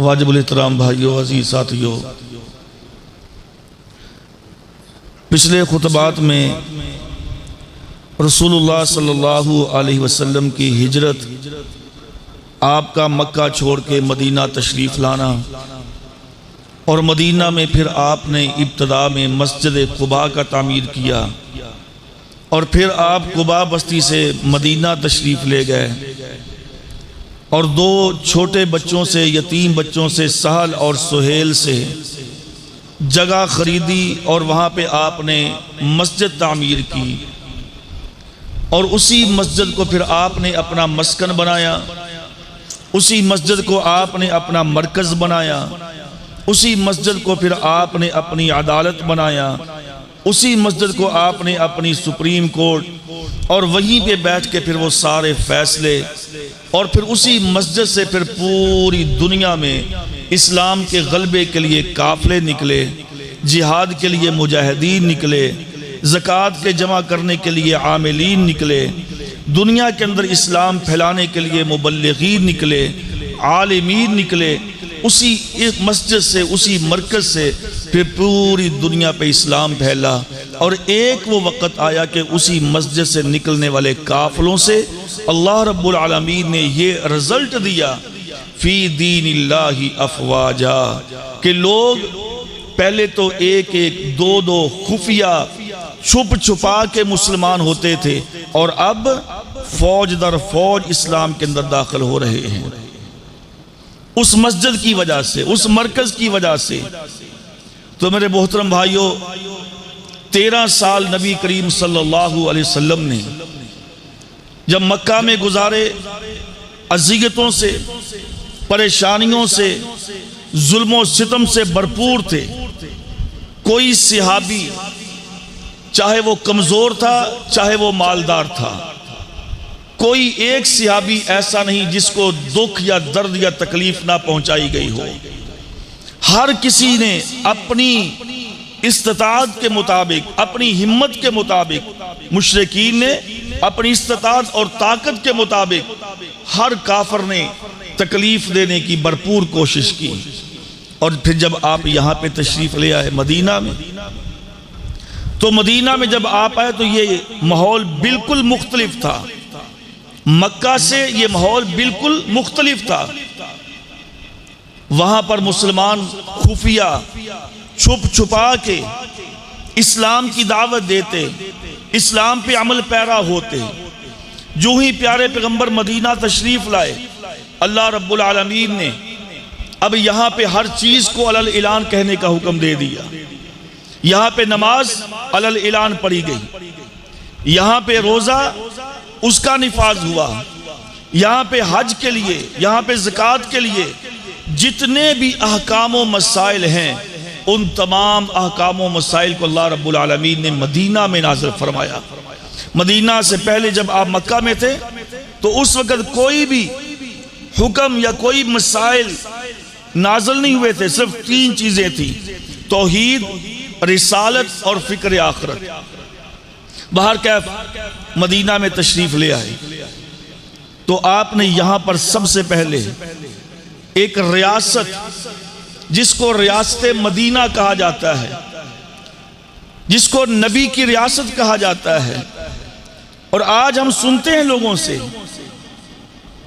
واجب الاحترام بھائیو، عزیز ساتھیو، پچھلے خطبات میں رسول اللہ صلی اللہ علیہ وسلم کی ہجرت، آپ کا مکہ چھوڑ کے مدینہ تشریف لانا، اور مدینہ میں پھر آپ نے ابتدا میں مسجد قباء کا تعمیر کیا، اور پھر آپ قباء بستی سے مدینہ تشریف لے گئے، اور دو چھوٹے بچوں سے، یتیم بچوں سے، سہل اور سہیل سے جگہ خریدی، اور وہاں پہ آپ نے مسجد تعمیر کی، اور اسی مسجد کو پھر آپ نے اپنا مسکن بنایا، اسی مسجد کو آپ نے اپنا مرکز بنایا، اسی مسجد کو پھر آپ نے اپنی عدالت بنایا، اسی مسجد کو آپ نے اپنی سپریم کورٹ، اور وہیں پہ بیٹھ کے پھر وہ سارے فیصلے، اور پھر اسی مسجد سے پھر پوری دنیا میں اسلام کے غلبے کے لیے قافلے نکلے، جہاد کے لیے مجاہدین نکلے، زکوٰۃ کے جمع کرنے کے لیے عاملین نکلے، دنیا کے اندر اسلام پھیلانے کے لیے مبلغین نکلے، عالمین نکلے، اسی مسجد سے، اسی مرکز سے پھر پوری دنیا پہ اسلام پھیلا، اور ایک وہ وقت آیا کہ اسی مسجد سے نکلنے والے قافلوں سے اللہ رب العالمین نے یہ رزلٹ دیا، فی دین اللہ افواجا، کہ لوگ پہلے تو ایک ایک دو دو خفیہ چھپ چھپا کے مسلمان ہوتے تھے، اور اب فوج در فوج اسلام کے اندر داخل ہو رہے ہیں، اس مسجد کی وجہ سے، اس مرکز کی وجہ سے۔ تو میرے محترم بھائیوں، 13 سال نبی کریم صلی اللہ علیہ وسلم نے جب مکہ میں گزارے، اذیتوں سے، پریشانیوں سے، ظلم و ستم سے بھرپور تھے۔ کوئی صحابی، چاہے وہ کمزور تھا چاہے وہ مالدار تھا، کوئی ایک صحابی ایسا نہیں جس کو دکھ یا درد یا تکلیف نہ پہنچائی گئی ہو۔ ہر کسی نے اپنی استطاعت کے مطابق، اپنی ہمت کے مطابق، مشرکین نے اپنی استطاعت اور طاقت کے مطابق ہر کافر نے تکلیف دینے کی بھرپور کوشش کی۔ اور پھر جب آپ یہاں پہ تشریف لے آئے مدینہ میں، تو مدینہ میں جب آپ آئے تو یہ ماحول بالکل مختلف تھا، مکہ سے یہ ماحول بالکل مختلف تھا۔ وہاں پر مسلمان خفیہ چھپ چھپا کے اسلام کی دعوت دیتے، اسلام پہ عمل پیرا ہوتے۔ جو ہی پیارے پیغمبر مدینہ تشریف لائے، اللہ رب العالمین نے اب یہاں پہ ہر چیز کو علی الاعلان کہنے کا حکم دے دیا۔ یہاں پہ نماز علی الاعلان پڑھی گئی، یہاں پہ روزہ اس کا نفاذ ہوا، یہاں پہ حج کے لیے، یہاں پہ زکوٰۃ کے لیے جتنے بھی احکام و مسائل ہیں، ان تمام احکام و مسائل کو اللہ رب العالمین نے مدینہ میں نازل فرمایا۔ مدینہ سے پہلے جب آپ مکہ میں تھے تو اس وقت کوئی بھی حکم یا کوئی مسائل نازل نہیں ہوئے تھے، صرف 3 چیزیں تھیں: توحید، رسالت اور فکر آخرت۔ باہر کیف مدینہ میں تشریف لے آئے تو آپ نے یہاں پر سب سے پہلے ایک ریاست، جس کو ریاست مدینہ کہا جاتا ہے، جس کو نبی کی ریاست کہا جاتا ہے، اور آج ہم سنتے ہیں لوگوں سے،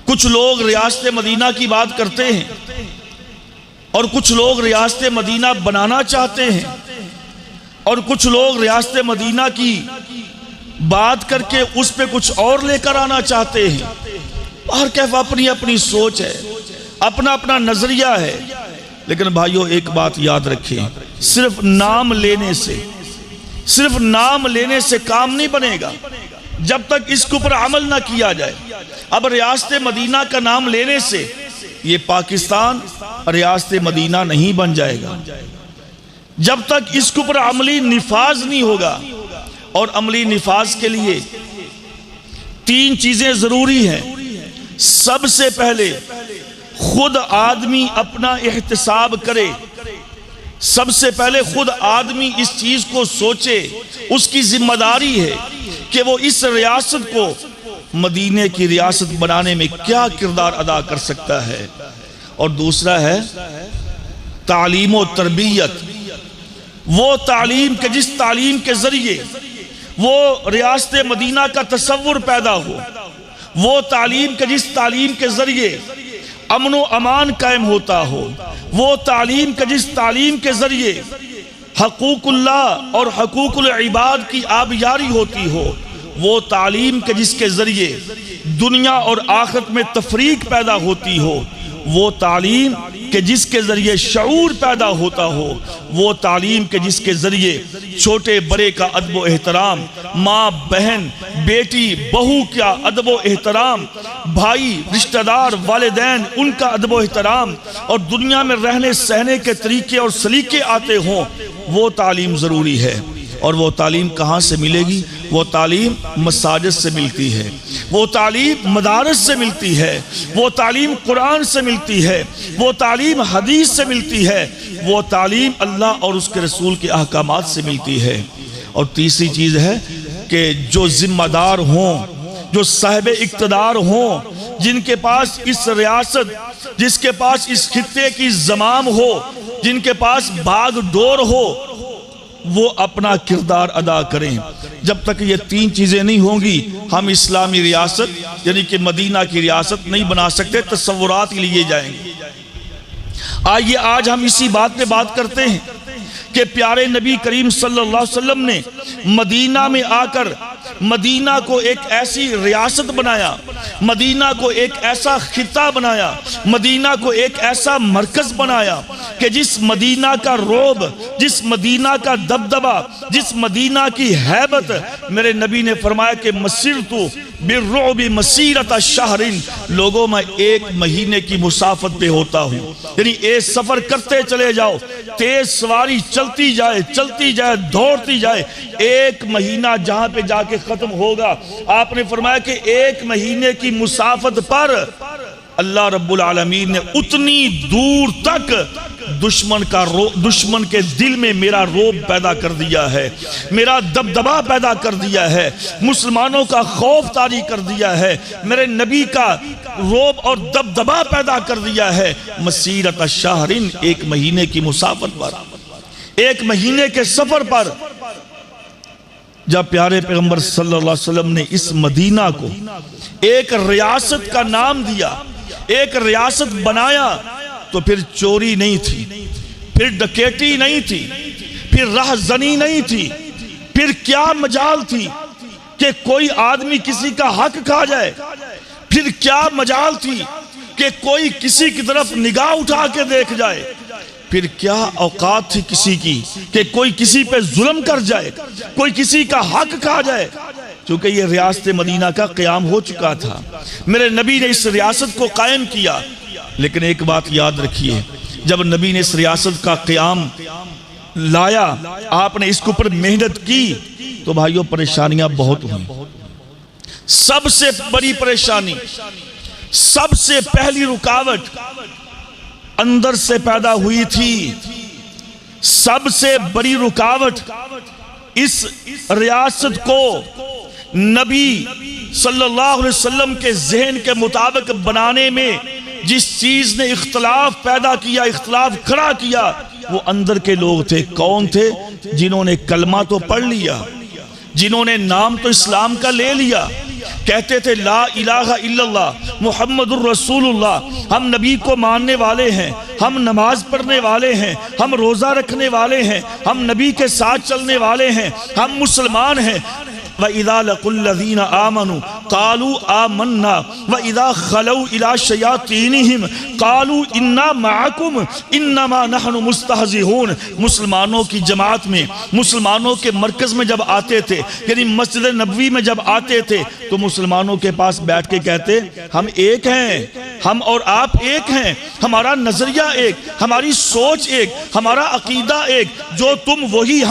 کچھ لوگ ریاست مدینہ کی بات کرتے ہیں اور کچھ لوگ ریاست مدینہ بنانا چاہتے ہیں، اور کچھ لوگ ریاست مدینہ کی بات کر کے اس پہ کچھ اور لے کر آنا چاہتے ہیں۔ اور کیف اپنی اپنی سوچ ہے، اپنا اپنا نظریہ ہے۔ لیکن بھائیو ایک بات یاد رکھیں، صرف نام لینے سے کام نہیں بنے گا جب تک اس کے اوپر عمل نہ کیا جائے۔ اب ریاست مدینہ کا نام لینے سے یہ پاکستان ریاست مدینہ نہیں بن جائے گا جب تک اس کے اوپر عملی نفاذ نہیں ہوگا۔ اور عملی نفاذ کے لیے 3 چیزیں ضروری ہیں۔ سب سے پہلے خود آدمی اپنا احتساب کرے، سب سے پہلے خود آدمی اس چیز کو سوچے، اس کی ذمہ داری ہے کہ وہ اس ریاست کو مدینے کی ریاست بنانے میں کیا کردار ادا کر سکتا ہے۔ اور دوسرا ہے تعلیم و تربیت۔ وہ تعلیم کہ جس تعلیم کے ذریعے وہ ریاست مدینہ کا تصور پیدا ہو، وہ تعلیم کہ جس تعلیم کے ذریعے امن و امان قائم ہوتا ہو، وہ تعلیم کہ جس تعلیم کے ذریعے حقوق اللہ اور حقوق العباد کی آبیاری ہوتی ہو، وہ تعلیم کہ جس کے ذریعے دنیا اور آخرت میں تفریق پیدا ہوتی ہو، وہ تعلیم کہ جس کے ذریعے شعور پیدا ہوتا ہو، وہ تعلیم کہ جس کے ذریعے چھوٹے بڑے کا ادب و احترام، ماں بہن بیٹی بہو کا ادب و احترام، بھائی رشتہ دار والدین ان کا ادب و احترام، اور دنیا میں رہنے سہنے کے طریقے اور سلیقے آتے ہوں، وہ تعلیم ضروری ہے۔ اور وہ تعلیم کہاں سے ملے گی؟ وہ تعلیم مساجد سے ملتی ہے، وہ تعلیم مدارس سے ملتی ہے، وہ تعلیم قرآن سے ملتی ہے، وہ تعلیم حدیث سے ملتی ہے، وہ تعلیم اللہ اور اس کے رسول کے احکامات سے ملتی ہے۔ اور تیسری چیز ہے کہ جو ذمہ دار ہوں، جو صاحب اقتدار ہوں، جن کے پاس اس ریاست، جس کے پاس اس خطے کی زمام ہو، جن کے پاس باغ ڈور ہو، وہ اپنا کردار ادا کریں۔ جب تک یہ تین چیزیں نہیں ہوں گی ہم اسلامی ریاست یعنی کہ مدینہ کی ریاست نہیں بنا سکتے، تصورات ہی لیے جائیں گے۔ آئیے آج ہم اسی بات پہ بات کرتے ہیں کہ پیارے نبی کریم صلی اللہ علیہ وسلم نے مدینہ میں آ کر مدینہ کو ایک ایسی ریاست بنایا، مدینہ کو ایک ایسا خطہ بنایا، مدینہ کو ایک ایسا مرکز بنایا کہ جس مدینہ کا رعب، جس مدینہ کا دبدبہ، جس مدینہ کی ہیبت، میرے نبی نے فرمایا کہ مسیرتو بالرعب مسیرت شہر، لوگوں میں ایک مہینے کی مسافت پہ ہوتا ہوں، یعنی ایک سفر کرتے چلے جاؤ، تیز سواری چلتی جائے دوڑتی جائے، ایک مہینہ جہاں پہ جا کے ختم ہوگا۔ آپ نے فرمایا کہ ایک مہینے کی مسافت پر اللہ رب العالمین نے اتنی دور تک دشمن کے دل میں میرا روب پیدا کر دیا ہے، میرا دبدبہ پیدا کر دیا ہے، مسلمانوں کا خوف طاری کر دیا ہے، میرے نبی کا روب اور دبدبہ پیدا کر دیا ہے۔ مسیرت شہرن، ایک مہینے کی مسافت پر، ایک مہینے کے سفر پر جب پیارے پیغمبر صلی اللہ علیہ وسلم نے اس مدینہ کو ایک ریاست کا نام دیا، ایک ریاست بنایا، تو پھر چوری نہیں تھی، پھر ڈکیٹی نہیں تھی، پھر رہزنی نہیں تھی، پھر کیا مجال تھی کہ کوئی آدمی کسی کا حق کھا جائے، پھر کیا مجال تھی کہ کوئی کسی کی طرف نگاہ اٹھا کے دیکھ جائے، پھر کیا اوقات تھی کسی کی کہ کوئی کسی پہ ظلم کر جائے، کوئی کسی کا حق کھا جائے، چونکہ یہ ریاست مدینہ کا قیام ہو چکا تھا۔ میرے نبی نے اس ریاست کو قائم کیا، لیکن ایک بات یاد رکھیے، جب نبی نے اس ریاست کا قیام لایا، آپ نے اس کے اوپر محنت کی، تو بھائیوں پریشانیاں بہت ہوئیں۔ سب سے بڑی پریشانی، سب سے پہلی رکاوٹ اندر سے پیدا ہوئی تھی۔ سب سے بڑی رکاوٹ اس ریاست کو نبی صلی اللہ علیہ وسلم کے ذہن کے مطابق بنانے میں جس چیز نے اختلاف پیدا کیا، اختلاف کھڑا کیا، وہ اندر کے لوگ تھے۔ کون تھے؟ جنہوں نے کلمہ تو پڑھ لیا، جنہوں نے نام تو اسلام کا لے لیا، کہتے تھے لا الہ الا اللہ محمد الرسول اللہ، ہم نبی کو ماننے والے ہیں، ہم نماز پڑھنے والے ہیں، ہم روزہ رکھنے والے ہیں، ہم نبی کے ساتھ چلنے والے ہیں، ہم مسلمان ہیں۔ وَإِذَا لَقُوا الَّذِينَ آمَنُوا قَالُوا آمَنَّا وَإِذَا خَلَوْا إِلَىٰ شَيَاطِينِهِمْ قَالُوا إِنَّا مَعَكُمْ إِنَّمَا نَحْنُ مُسْتَهْزِئُونَ۔ مسلمانوں کی جماعت میں، مسلمانوں کے مرکز میں جب آتے تھے، یعنی مسجد نبوی میں جب آتے تھے، تو مسلمانوں کے پاس بیٹھ کے کہتے ہم ایک ہیں، ہم اور آپ ایک ہیں، ہمارا نظریہ ایک، ہماری سوچ ایک، ہمارا عقیدہ ایک، جو تم وہی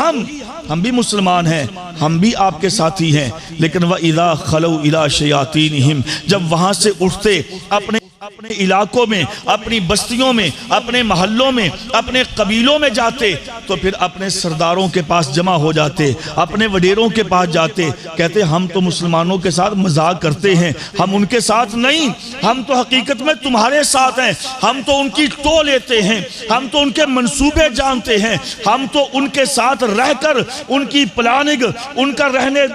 ہم بھی مسلمان ہیں، ہم بھی آپ کے ساتھی ہیں۔ لیکن وَإِذَا خَلَوْا إِلَىٰ شَيَاطِينِهِمْ، جب وہاں سے اٹھتے اپنے اپنے علاقوں میں، اپنی بستیوں میں، اپنے محلوں میں، اپنے قبیلوں میں جاتے تو پھر اپنے سرداروں کے پاس جمع ہو جاتے، اپنے وڈیروں کے پاس جاتے، کہتے ہم تو مسلمانوں کے ساتھ مذاق کرتے ہیں، ہم ان کے ساتھ نہیں، ہم تو حقیقت میں تمہارے ساتھ ہیں، ہم تو ان کی ٹو لیتے ہیں، ہم تو ان کے منصوبے جانتے ہیں، ہم تو ان کے ساتھ رہ کر ان کی پلاننگ، ان کا رہنے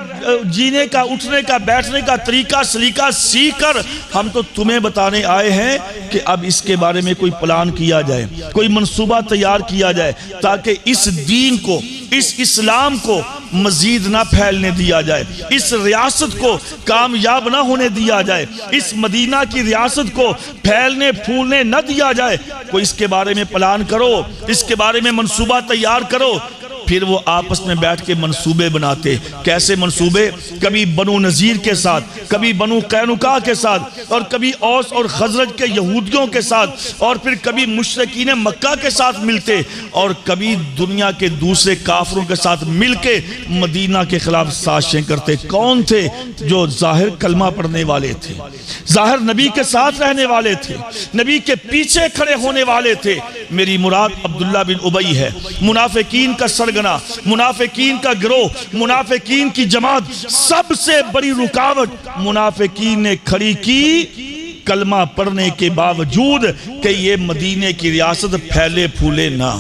جینے کا، اٹھنے کا، بیٹھنے کا طریقہ سلیقہ سیکھ کر ہم تو تمہیں بتانے آئے ہیں کہ اب اس کے بارے میں کوئی پلان کیا جائے، کوئی منصوبہ تیار کیا جائے تاکہ اس دین کو، اس اسلام کو مزید نہ پھیلنے دیا جائے، اس ریاست کو کامیاب نہ ہونے دیا جائے، اس مدینہ کی ریاست کو پھیلنے پھولنے نہ دیا جائے، کوئی اس کے بارے میں پلان کرو، اس کے بارے میں منصوبہ تیار کرو۔ پھر وہ آپس میں بیٹھ کے منصوبے بناتے، کیسے منصوبے؟ کبھی بنو نذیر کے ساتھ، کبھی بنو قینقاع کے ساتھ، اور کبھی اوس اور خزرج کے یہودیوں کے ساتھ، اور پھر کبھی مشرکین مکہ کے ساتھ ملتے، اور کبھی دنیا کے دوسرے کافروں کے ساتھ مل کے مدینہ کے خلاف سازشیں کرتے۔ کون تھے؟ جو ظاہر کلمہ پڑھنے والے تھے، ظاہر نبی کے ساتھ رہنے والے تھے، نبی کے پیچھے کھڑے ہونے والے تھے۔ میری مراد عبداللہ بن ابی ہے، منافقین کا سرگنا، منافقین کا گروہ، منافقین کی جماعت، سب سے بڑی رکاوٹ منافقین نے کھڑی کی کلمہ پڑھنے کے باوجود کہ یہ مدینے کی ریاست پھیلے پھولے نہ،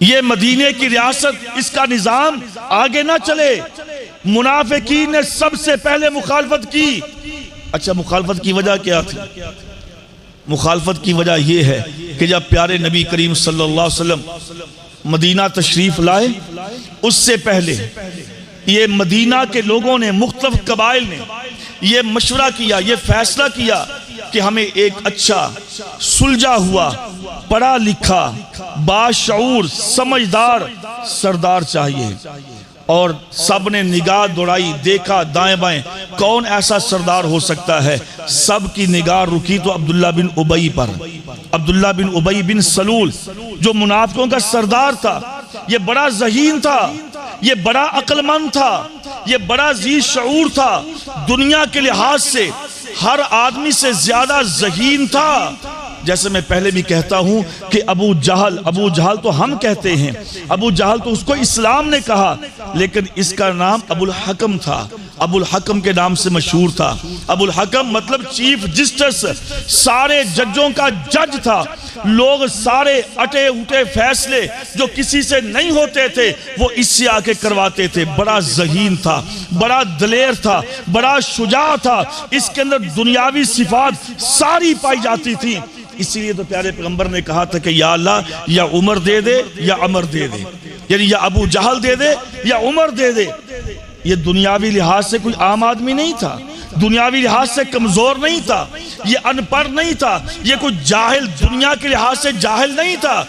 یہ مدینے کی ریاست، اس کا نظام آگے نہ چلے۔ منافقین نے سب سے پہلے مخالفت کی۔ اچھا، مخالفت کی وجہ کیا تھی؟ مخالفت کی وجہ یہ ہے کہ جب پیارے نبی کریم صلی اللہ علیہ وسلم مدینہ تشریف لائے، اس سے پہلے یہ مدینہ کے لوگوں نے، مختلف قبائل نے یہ مشورہ کیا، یہ فیصلہ کیا کہ ہمیں ایک اچھا سلجھا ہوا، پڑھا لکھا، باشعور، سمجھدار سردار چاہیے۔ اور سب نے نگاہ دوڑائی، دیکھا دائیں بائیں کون ایسا سردار ہو سکتا ہے۔ سب کی نگاہ رکی تو عبداللہ بن ابی پر، عبداللہ بن ابی بن سلول جو منافقوں کا سردار تھا۔ یہ بڑا ذہین تھا، یہ بڑا عقل مند تھا، یہ بڑا ذی شعور تھا، دنیا کے لحاظ سے ہر آدمی سے زیادہ ذہین تھا۔ جیسے میں پہلے بھی کہتا ہوں کہ ابو جہل تو ہم کہتے ہیں، ابو جہل تو اس کو اسلام نے کہا، لیکن اس کا نام ابو الحکم تھا، ابو الحکم کے نام سے مشہور تھا۔ ابو الحکم مطلب چیف جسٹس، سارے ججوں کا جج تھا۔ لوگ سارے اٹے اٹے فیصلے جو کسی سے نہیں ہوتے تھے وہ اس سے آ کے کرواتے تھے۔ بڑا ذہین تھا، بڑا دلیر تھا، بڑا شجاع تھا، اس کے اندر دنیاوی صفات ساری پائی جاتی تھی۔ اسی لیے تو پیارے پیغمبر نے کہا تھا کہ یا اللہ یا عمر دے دے یا عمر دے دے، یعنی یا ابو جہل دے دے یا عمر دے دے۔ یہ دنیاوی لحاظ سے کوئی عام آدمی نہیں تھا، دنیاوی لحاظ سے کمزور نہیں تھا، یہ ان پڑھ نہیں تھا، یہ کوئی جاہل، دنیا کے لحاظ سے جاہل نہیں تھا،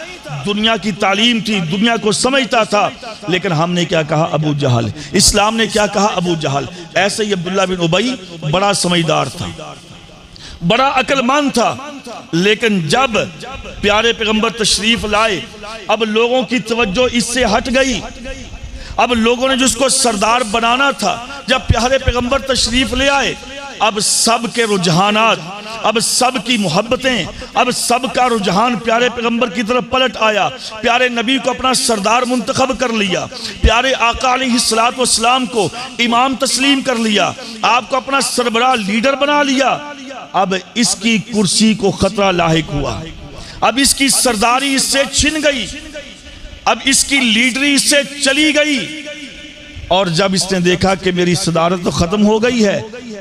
دنیا کی تعلیم تھی، دنیا کو سمجھتا تھا۔ لیکن ہم نے کیا کہا؟ ابو جہل۔ اسلام نے کیا کہا؟ ابو جہل۔ ایسے ہی عبداللہ بن ابی بڑا سمجھدار تھا، بڑا عقل مند تھا، لیکن جب پیارے پیغمبر تشریف لائے اب لوگوں کی توجہ اس سے ہٹ گئی۔ اب لوگوں نے جس کو سردار بنانا تھا، جب پیارے پیغمبر تشریف لے آئے، اب سب کے رجحانات، اب سب کی محبتیں، اب سب کا رجحان پیارے پیغمبر کی طرف پلٹ آیا۔ پیارے نبی کو اپنا سردار منتخب کر لیا، پیارے آقا علیہ السلام کو امام تسلیم کر لیا، آپ کو اپنا سربراہ لیڈر بنا لیا۔ اب اس کی کرسی کو خطرہ لاحق ہوا، اب اس کی سرداری اس سے چھن گئی، اب اس کی لیڈری اس سے چلی گئی۔ اور جب اس نے دیکھا کہ میری صدارت تو ختم ہو گئی ہے،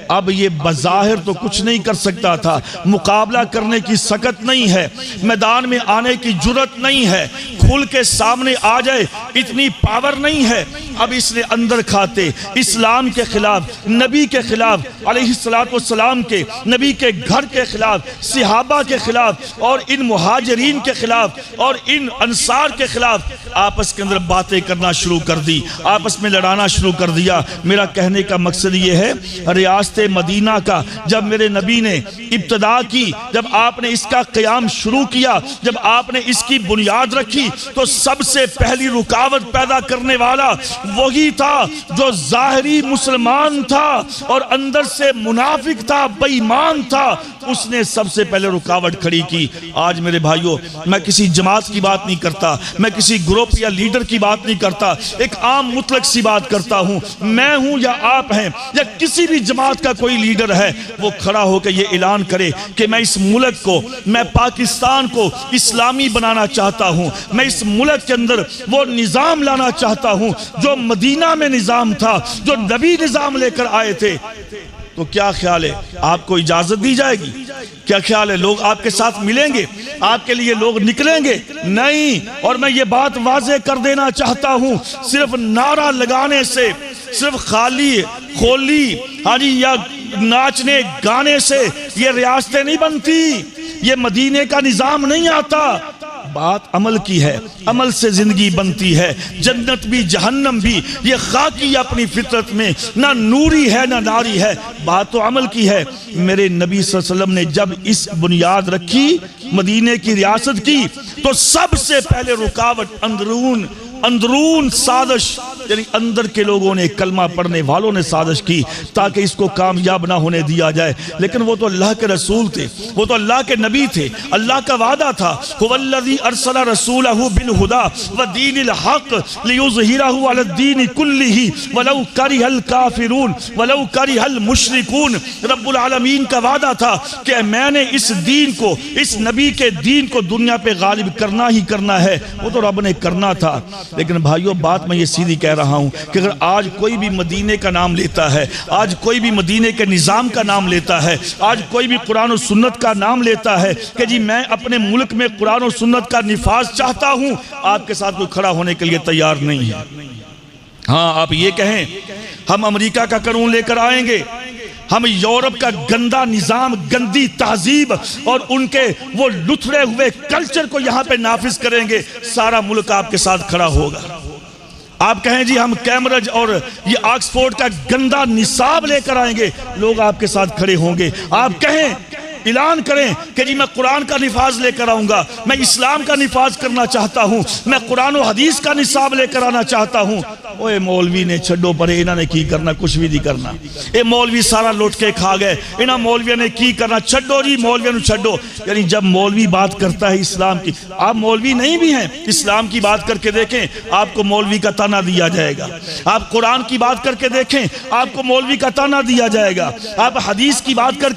اب یہ بظاہر تو کچھ نہیں کر سکتا تھا، مقابلہ کرنے کی سکت نہیں ہے، میدان میں آنے کی جرت نہیں ہے، کھل کے سامنے آ جائے اتنی پاور نہیں ہے۔ اب اس نے اندر کھاتے اسلام کے خلاف، نبی کے خلاف علیہ السلام کے، نبی کے گھر کے خلاف، صحابہ کے خلاف، اور ان مہاجرین کے خلاف اور ان انصار کے خلاف آپس کے اندر باتیں کرنا شروع کر دی، آپس میں لڑانا شروع کر دیا۔ میرا کہنے کا مقصد یہ ہے، ریاست مدینہ کا جب میرے نبی نے ابتدا کی، جب آپ نے اس کا قیام شروع کیا، جب آپ نے اس کی بنیاد رکھی، تو سب سے پہلی رکاوٹ پیدا کرنے والا وہی تھا جو ظاہری مسلمان تھا اور اندر سے منافق تھا، بے ایمان تھا۔ اس نے سب سے پہلے رکاوٹ کھڑی کی۔ آج میرے بھائیوں، میں کسی جماعت کی بات نہیں کرتا، میں کسی گروپ یا لیڈر کی بات نہیں کرتا، ایک عام مطلق سی بات کرتا ہوں۔ میں ہوں یا آپ ہیں یا کسی بھی جماعت کا کوئی لیڈر ہے، وہ کھڑا ہو کے یہ اعلان کرے کہ میں اس ملک کو، میں پاکستان کو اسلامی بنانا چاہتا ہوں، میں اس ملک کے اندر وہ نظام لانا چاہتا ہوں جو مدینہ میں نظام تھا، جو نبی نظام لے کر آئے تھے، تو کیا خیال ہے آپ کو اجازت دی جائے گی؟ کیا خیال ہے لوگ آپ کے ساتھ ملیں گے؟ آپ کے لیے لوگ نکلیں گے؟ نہیں۔ اور میں یہ بات واضح کر دینا چاہتا ہوں، صرف نعرہ لگانے سے، صرف خالی خولی یا ناچنے گانے سے یہ ریاستیں نہیں بنتی، یہ مدینے کا نظام نہیں آتا۔ بات عمل کی ہے، عمل سے زندگی بنتی ہے، جنت بھی جہنم بھی۔ یہ خاکی اپنی فطرت میں نہ نوری ہے نہ ناری ہے، بات تو عمل کی ہے۔ میرے نبی صلی اللہ علیہ وسلم نے جب اس بنیاد رکھی مدینے کی ریاست کی، تو سب سے پہلے رکاوٹ اندرون سازش، یعنی اندر کے لوگوں نے، کلمہ پڑھنے والوں نے سازش کی تاکہ اس کو کامیاب نہ ہونے دیا جائے۔ لیکن وہ تو اللہ کے رسول تھے، وہ تو اللہ کے نبی تھے، اللہ کا وعدہ تھا، هو الذی ارسل رسولہ بالہدی ودین الحق لیظہرہ علی الدین کلہ ولو کرہ الکافرون ولو کرہ المشرکون۔ رب العالمین کا وعدہ تھا کہ میں نے اس دین کو، اس نبی کے دین کو دنیا پہ غالب کرنا ہی کرنا ہے۔ وہ تو رب نے کرنا تھا۔ لیکن بھائیوں، بات میں یہ سیدھی کہہ رہا ہوں کہ اگر آج کوئی بھی مدینے کا نام لیتا ہے، آج کوئی بھی مدینے کے نظام کا نام لیتا ہے، آج کوئی بھی قرآن و سنت کا نام لیتا ہے کہ جی میں اپنے ملک میں قرآن و سنت کا نفاذ چاہتا ہوں، آپ کے ساتھ کوئی کھڑا ہونے کے لیے تیار نہیں ہے۔ ہاں، آپ یہ کہیں ہم امریکہ کا قانون لے کر آئیں گے، ہم یورپ کا گندا نظام، گندی تہذیب اور ان کے وہ لتھڑے ہوئے کلچر کو یہاں پہ نافذ کریں گے، سارا ملک آپ کے ساتھ کھڑا ہوگا۔ آپ کہیں جی ہم کیمبرج اور یہ آکسفورڈ کا گندا نصاب لے کر آئیں گے، لوگ آپ کے ساتھ کھڑے ہوں گے۔ آپ کہیں، اعلان کریں کہ جی میں قرآن کا نفاذ لے کر آؤں گا، میں اسلام کا نفاذ کرنا چاہتا ہوں، میں قرآن و حدیث کا نصاب لے کر آنا چاہتا ہوں۔ اوے مولوی نے چھڈو پرے، انہوں نے کی کرنا، کچھ بھی نہیں کرنا، اے مولوی سارا لوٹ کے کھا گئے، انہوں مولویوں نے کی کرنا، چھڈو جی مولویوں نے چھڈو۔ یعنی جب مولوی بات کرتا ہے اسلام کی، آپ مولوی نہیں بھی ہیں، اسلام کی بات کر کے دیکھیں، آپ کو مولوی کا تانا دیا جائے گا۔ آپ قرآن کی بات کر کے دیکھیں، آپ کو مولوی کا تانا دیا جائے گا۔ آپ حدیث کی بات کر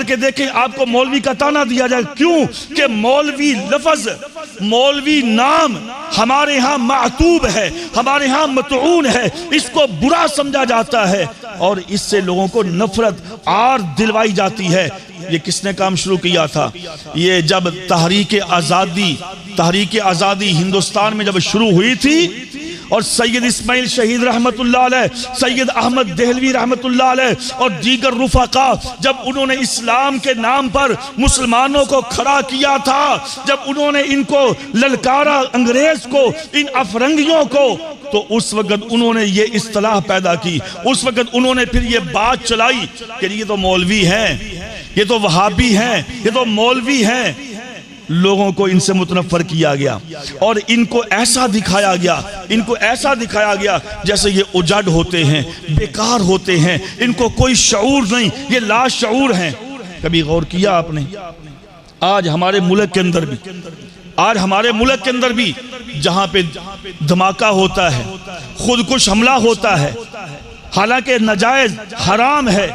کے دیکھیں، آپ کو مولوی کا تانا دیا جائے۔ کیوں کہ مولوی لفظ، مولوی نام ہمارے ہاں معتوب ہے، ہمارے ہاں مطعون ہے، اس کو برا سمجھا جاتا ہے اور اس سے لوگوں کو نفرت آر دلوائی جاتی ہے۔ یہ کس نے کام شروع کیا تھا؟ یہ جب تحریک آزادی ہندوستان میں جب شروع ہوئی تھی اور سید اسماعیل شہید رحمت اللہ علیہ، سید احمد دہلوی رحمت اللہ علیہ اور دیگر رفقا جب انہوں نے اسلام کے نام پر مسلمانوں کو کھڑا کیا تھا، جب انہوں نے ان کو للکارا، انگریز کو، ان افرنگیوں کو، تو اس وقت انہوں نے یہ اصطلاح پیدا کی، اس وقت انہوں نے پھر یہ بات چلائی کہ یہ تو مولوی ہیں، یہ تو وہابی ہیں، یہ تو مولوی ہیں۔ لوگوں کو ان سے متنفر کیا گیا اور ان کو ایسا دکھایا گیا جیسے یہ اجڑ ہوتے ہیں، بیکار ہوتے ہیں، ان کو کوئی شعور نہیں، یہ لا شعور ہیں۔ کبھی غور کیا آپ نے؟ آج ہمارے ملک کے اندر بھی جہاں پہ دھماکہ ہوتا ہے، خودکش حملہ ہوتا ہے، حالانکہ ناجائز حرام ہے،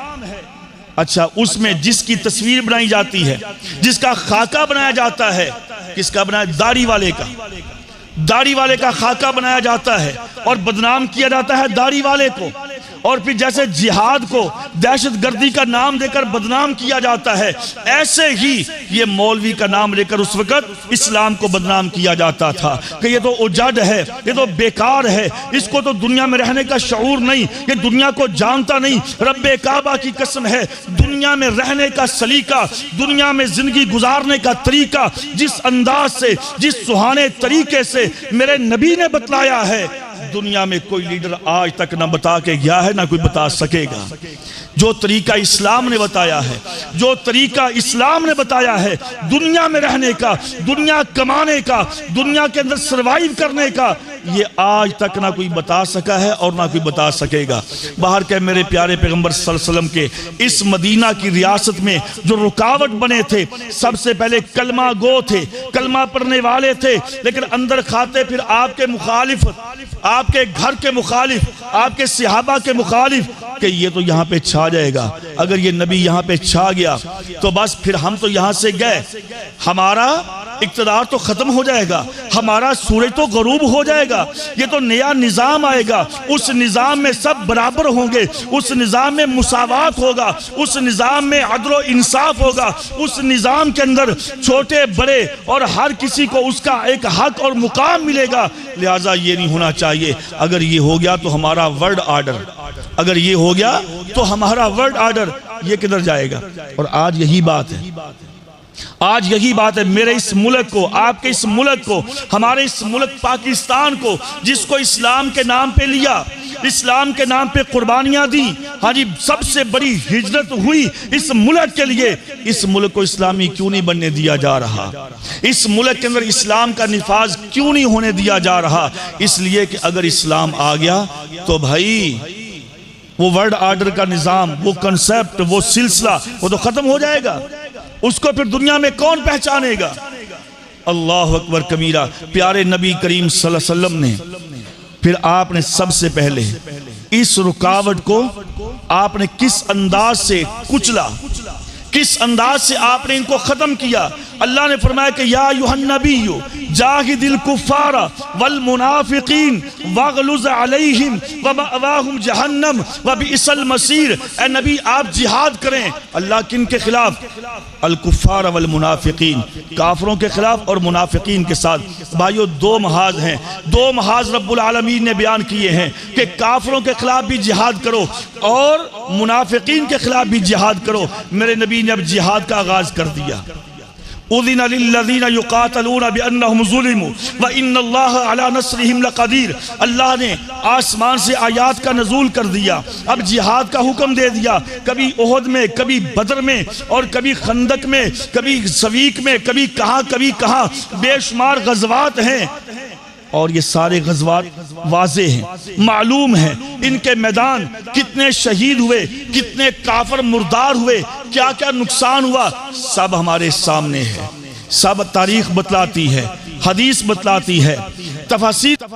اچھا اس میں جس کی تصویر بنائی جاتی ہے، جس کا خاکہ بنایا جاتا ہے، کس کا بنایا؟ داڑھی والے کا خاکہ بنایا جاتا ہے اور بدنام کیا جاتا ہے داڑھی والے کو، اور پھر جیسے جہاد کو دہشت گردی کا نام دے کر بدنام کیا جاتا ہے، ایسے ہی یہ مولوی کا نام لے کر اس وقت اسلام کو بدنام کیا جاتا تھا کہ یہ تو اجڑ ہے، یہ تو بیکار ہے، اس کو تو دنیا میں رہنے کا شعور نہیں، یہ دنیا کو جانتا نہیں۔ رب کعبہ کی قسم ہے، دنیا میں رہنے کا سلیقہ، دنیا میں زندگی گزارنے کا طریقہ جس انداز سے، جس سہانے طریقے سے میرے نبی نے بتلایا ہے، دنیا میں کوئی لیڈر آج تک نہ بتا کے گیا ہے، نہ کوئی بتا سکے گا۔ جو طریقہ اسلام نے بتایا ہے، جو طریقہ اسلام نے بتایا ہے دنیا میں رہنے کا، دنیا کمانے کا، دنیا کے اندر سروائیو کرنے کا، یہ آج تک نہ کوئی بتا سکا ہے اور نہ کوئی بتا سکے گا۔ باہر کے میرے پیارے پیغمبر صلی اللہ علیہ وسلم کے اس مدینہ کی ریاست میں جو رکاوٹ بنے تھے، سب سے پہلے کلمہ گو تھے، کلمہ پڑھنے والے تھے، لیکن اندر کھاتے پھر آپ کے مخالف، آپ کے گھر کے مخالف، آپ کے صحابہ کے مخالف، کہ یہ تو یہاں پہ چھا جائے گا، اگر یہ نبی یہاں پہ چھا گیا تو بس پھر ہم تو یہاں سے گئے، ہمارا اقتدار تو ختم ہو جائے گا، ہمارا سورج تو غروب ہو جائے گا، یہ تو نیا نظام آئے گا، اس نظام میں سب برابر ہوں گے، اس نظام میں مساوات ہوگا، اس نظام میں عدل و انصاف ہوگا، اس نظام کے اندر چھوٹے بڑے اور ہر کسی کو اس کا ایک حق اور مقام ملے گا، لہٰذا یہ نہیں ہونا چاہیے۔ اگر یہ ہو گیا تو ہمارا ورلڈ آرڈر، اگر یہ ہو گیا تو ہمارا ورلڈ آرڈر یہ کدھر جائے گا؟ اور آج یہی بات ہے، آج یہی بات ہے، میرے اس ملک کو، آپ کے اس ملک کو، ہمارے اس ملک پاکستان کو، جس کو اسلام کے نام پہ لیا، اسلام کے نام پہ قربانیاں دی، ہاں جی، سب سے بڑی ہجرت ہوئی اس ملک کے لیے، اس ملک کو اسلامی کیوں نہیں بننے دیا جا رہا؟ اس ملک کے اندر اسلام کا نفاذ کیوں نہیں ہونے دیا جا رہا؟ اس لیے کہ اگر اسلام آ گیا تو بھائی وہ ورلڈ آرڈر کا نظام، وہ کنسپٹ، وہ سلسلہ، وہ تو ختم ہو جائے گا، اس کو پھر دنیا میں کون پہچانے گا؟ اللہ اکبر کبیرہ۔ پیارے نبی کریم صلی اللہ علیہ وسلم نے پھر آپ نے سب سے پہلے اس رکاوٹ کو آپ نے کس انداز سے کچلا، کس انداز سے آپ نے ان کو ختم کیا؟ اللہ نے فرمایا کہ یا ایھا النبی جاہد الکفار والمنافقین واغلظ علیہم ومأواہم جہنم وبئس المصیر۔ اے نبی آپ جہاد کریں، اللہ کن کے خلاف؟ الکفار والمنافقین، کافروں کے خلاف اور منافقین کے ساتھ۔ بھائیو دو محاذ ہیں، دو محاذ رب العالمین نے بیان کیے ہیں کہ کافروں کے خلاف بھی جہاد کرو اور منافقین کے خلاف بھی جہاد کرو۔ میرے نبی نے اب جہاد کا آغاز کر دیا۔ اذن للذین یقاتلون بانہم ظلموا وان اللہ علی نصرہم لقدیر۔ اللہ نے آسمان سے آیات کا نزول کر دیا، اب جہاد کا حکم دے دیا، کبھی احد میں، کبھی بدر میں، اور کبھی خندق میں، کبھی سویق میں، کبھی کہاں بے شمار غزوات ہیں، اور یہ سارے غزوات واضح ہیں، معلوم ہیں، ان کے میدان کتنے شہید ہوئے، کتنے کافر مردار ہوئے، کیا کیا نقصان ہوا، سب ہمارے سامنے ہے، سب تاریخ بتلاتی ہے، حدیث بتلاتی ہے، تفاسیر